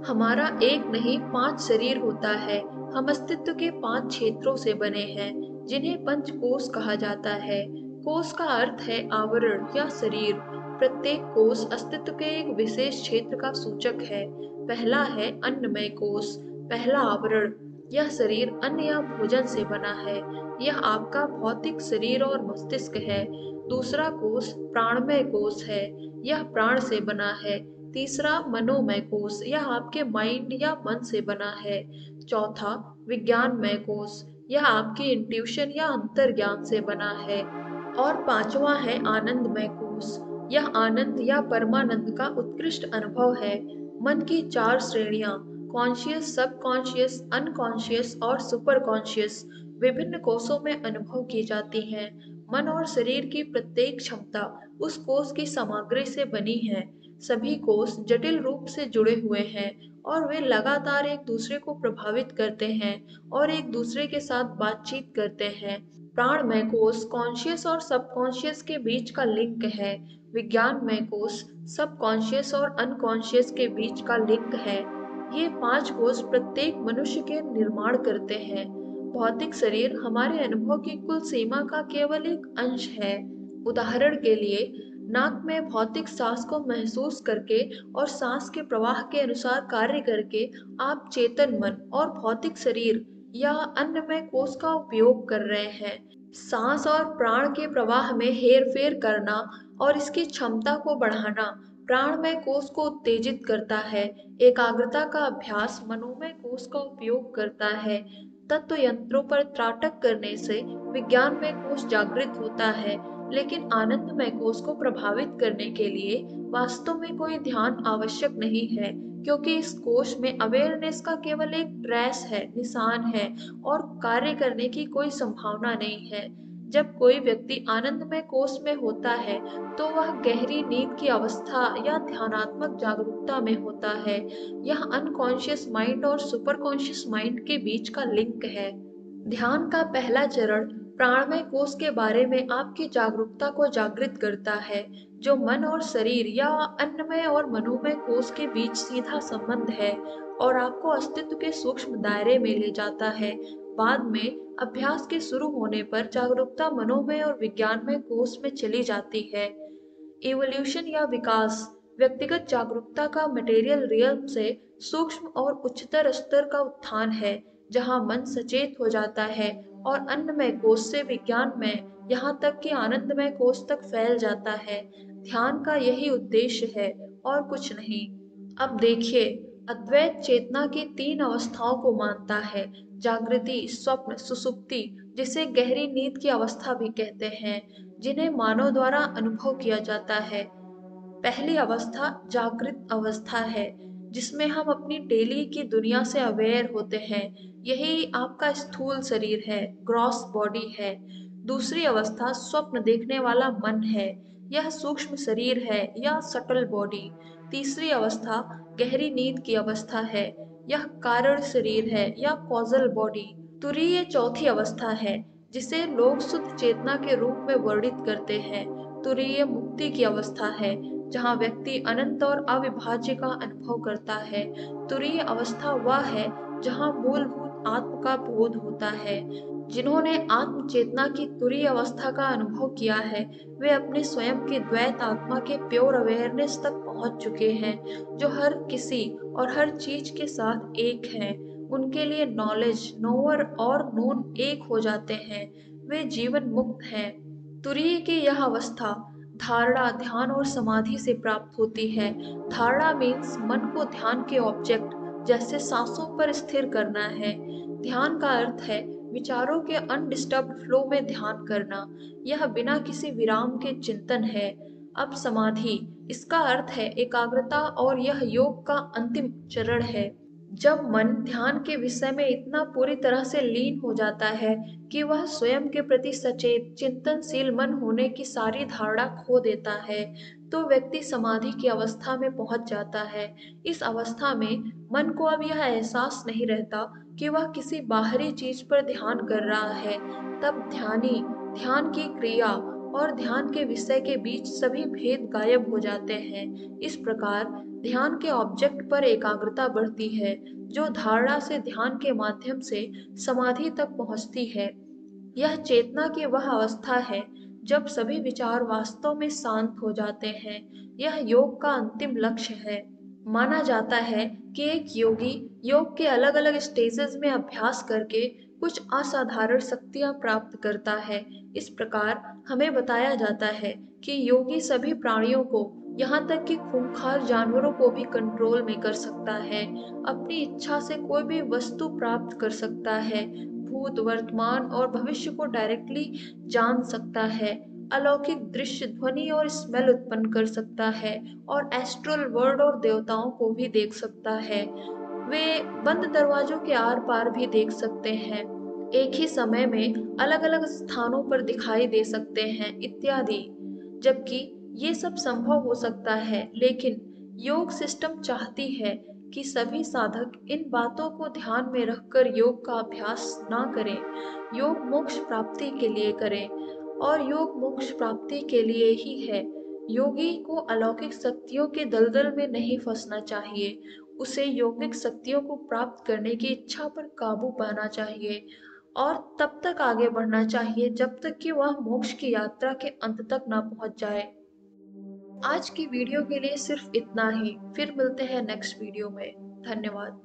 हमारा एक नहीं 5 शरीर होता है। हम अस्तित्व के 5 क्षेत्रों से बने हैं, जिन्हें पंचकोश कहा जाता है। कोश का अर्थ है आवरण या शरीर। प्रत्येक कोश अस्तित्व के एक विशेष क्षेत्र का सूचक है। पहला है अन्नमय कोश, पहला आवरण। यह शरीर अन्न या भोजन से बना है। यह आपका भौतिक शरीर और मस्तिष्क है। दूसरा कोश प्राणमय कोश है। यह प्राण से बना है। तीसरा मनोमय कोश, यह आपके माइंड या मन से बना है। चौथा विज्ञानमय कोश, यह आपकी इंट्यूशन या अंतर्ज्ञान से बना है। और पांचवा है आनंदमय कोश, यह आनंद या परमानंद का उत्कृष्ट अनुभव है। मन की 4 श्रेणियां, कॉन्शियस, सबकॉन्शियस, अनकॉन्शियस और सुपर कॉन्शियस, विभिन्न कोषों में अनुभव की जाती हैं। मन और शरीर की प्रत्येक क्षमता उस कोष की सामग्री से बनी है। सभी कोष जटिल रूप से जुड़े हुए हैं और वे लगातार एक दूसरे को प्रभावित करते हैं और एक दूसरे के साथ बातचीत करते हैं। प्राणमय कोष कॉन्शियस और सबकॉन्शियस के बीच का लिंक है। विज्ञानमय कोष सबकॉन्शियस और अनकॉन्शियस के बीच का लिंक है। ये 5 कोष प्रत्येक मनुष्य के निर्माण करते हैं। भौतिक शरीर हमारे अनुभव की कुल सीमा का केवल एक अंश है। उदाहरण के लिए, नाक में भौतिक सांस को महसूस करके और सांस के प्रवाह के अनुसार कार्य करके आप चेतन मन और भौतिक शरीर या अन्नमय कोश का उपयोग कर रहे हैं। सांस और प्राण के प्रवाह में हेरफेर करना और इसकी क्षमता को बढ़ाना प्राणमय कोश को उत्तेजित करता है। एकाग्रता का अभ्यास मनोमय कोश का उपयोग करता है। तत्व यंत्रों पर त्राटक करने से विज्ञानमय कोश जागृत होता है, लेकिन आनंदमय कोश को प्रभावित करने के लिए वास्तव में कोई ध्यान आवश्यक नहीं है, क्योंकि इस कोश में अवेयरनेस का केवल एक ट्रेस है, निशान है, और कार्य करने की कोई संभावना नहीं है। जब कोई व्यक्ति आनंदमय कोश में होता है, तो वह गहरी नींद की अवस्था या ध्यानात्मक जागरूकता में होता है। यह अनकॉन्शियस माइंड और सुपर कॉन्शियस माइंड के बीच का लिंक है। ध्यान का पहला चरण प्राणमय कोश के बारे में आपकी जागरूकता को जागृत करता है, जो मन और शरीर या अन्नमय और मनोमय कोश के बीच सीधा संबंध है और आपको अस्तित्व के सूक्ष्म दायरे में ले जाता है। बाद में अभ्यास के शुरू होने पर जागरूकता मनोमय और विज्ञानमय कोश में चली जाती है। इवोल्यूशन या विकास व्यक्तिगत जागरूकता का मटेरियल रियल्म से सूक्ष्म और उच्चतर स्तर का उत्थान है, जहां मन सचेत हो जाता है और अन्नमय कोश से विज्ञानमय, यहाँ तक कि आनंदमय कोश तक फैल जाता है। ध्यान का यही उद्देश्य है और कुछ नहीं। अब देखिए, अद्वैत चेतना की 3 अवस्थाओं को मानता है: जागृति, स्वप्न, सुषुप्ति, जिसे गहरी नींद की अवस्था भी कहते हैं, जिन्हें मानव द्वारा अनुभव किया जाता है। पहली अवस्था जागृत अवस्था है, जिसमें हम अपनी डेली की दुनिया से अवेयर होते हैं। यही आपका स्थूल शरीर है, ग्रॉस बॉडी है। दूसरी अवस्था स्वप्न देखने वाला मन है, यह सूक्ष्म शरीर है या सटल बॉडी। तीसरी अवस्था गहरी नींद की अवस्था है, यह कारण शरीर है या कॉजल बॉडी। तुरीय चौथी अवस्था है, जिसे लोग शुद्ध चेतना के रूप में वर्णित करते हैं। तुरीय मुक्ति की अवस्था है, जहाँ व्यक्ति अनंत और अविभाज्य का अनुभव करता है। तुरीय अवस्था वह है जहाँ मूलभूत आत्म का बोध होता है। जिन्होंने आत्म चेतना की तुरीय अवस्था का अनुभव किया है, वे अपने स्वयं के द्वैत आत्मा के प्योर अवेयरनेस तक पहुंच चुके हैं, जो हर किसी और हर चीज के साथ एक है। उनके लिए नॉलेज, नोअर और नोन एक हो जाते हैं। वे जीवन मुक्त हैं। तुरीय की यह अवस्था धारणा, ध्यान और समाधि से प्राप्त होती है। धारणा मीन्स मन को ध्यान के ऑब्जेक्ट जैसे सांसों पर स्थिर करना है। ध्यान का अर्थ है विचारों के अनडिस्टर्ब्ड फ्लो में ध्यान करना। यह बिना किसी विराम के चिंतन है। अब समाधि, इसका अर्थ है एकाग्रता और यह योग का अंतिम चरण है। जब मन ध्यान के विषय में इतना पूरी तरह से लीन हो जाता है कि वह स्वयं के प्रति सचेत, चिंतनशील मन होने की सारी धारणा खो देता है, तो व्यक्ति समाधि की अवस्था में पहुंच जाता है। इस अवस्था में मन को अब यह एहसास नहीं रहता कि वह किसी बाहरी चीज पर ध्यान कर रहा है। तब ध्यानी, ध्यान की क्रिया और ध्यान के विषय के बीच सभी भेद गायब हो जाते हैं। इस प्रकार ध्यान के ऑब्जेक्ट पर एकाग्रता बढ़ती है, जो धारणा से ध्यान के माध्यम से समाधि तक पहुंचती है। यह चेतना की वह अवस्था है जब सभी विचार वास्तव में शांत हो जाते हैं। यह योग का अंतिम लक्ष्य है। माना जाता है कि एक योगी योग के अलग अलग स्टेजेस में अभ्यास करके कुछ असाधारण शक्तियां प्राप्त करता है। इस प्रकार हमें बताया जाता है कि योगी सभी प्राणियों को, यहाँ तक कि खूंखार जानवरों को भी कंट्रोल में कर सकता है। अपनी इच्छा से कोई भी वस्तु प्राप्त कर सकता है, भूत, वर्तमान और भविष्य को डायरेक्टली जान सकता है, अलौकिक दृश्य, ध्वनि और स्मेल उत्पन्न कर सकता है, और एस्ट्रल वर्ल्ड और देवताओं को भी देख सकता है। वे बंद दरवाजों के आर पार भी देख सकते हैं, एक ही समय में अलग अलग स्थानों पर दिखाई दे सकते हैं, इत्यादि। जबकि ये सब संभव हो सकता है, लेकिन योग सिस्टम चाहती है कि सभी साधक इन बातों को ध्यान में रखकर योग का अभ्यास ना करें। योग मोक्ष प्राप्ति के लिए करें, और योग मोक्ष प्राप्ति के लिए ही है। योगी को अलौकिक शक्तियों के दलदल में नहीं फंसना चाहिए। उसे यौगिक शक्तियों को प्राप्त करने की इच्छा पर काबू पाना चाहिए, और तब तक आगे बढ़ना चाहिए जब तक कि वह मोक्ष की यात्रा के अंत तक ना पहुंच जाए। आज की वीडियो के लिए सिर्फ इतना ही। फिर मिलते हैं नेक्स्ट वीडियो में। धन्यवाद।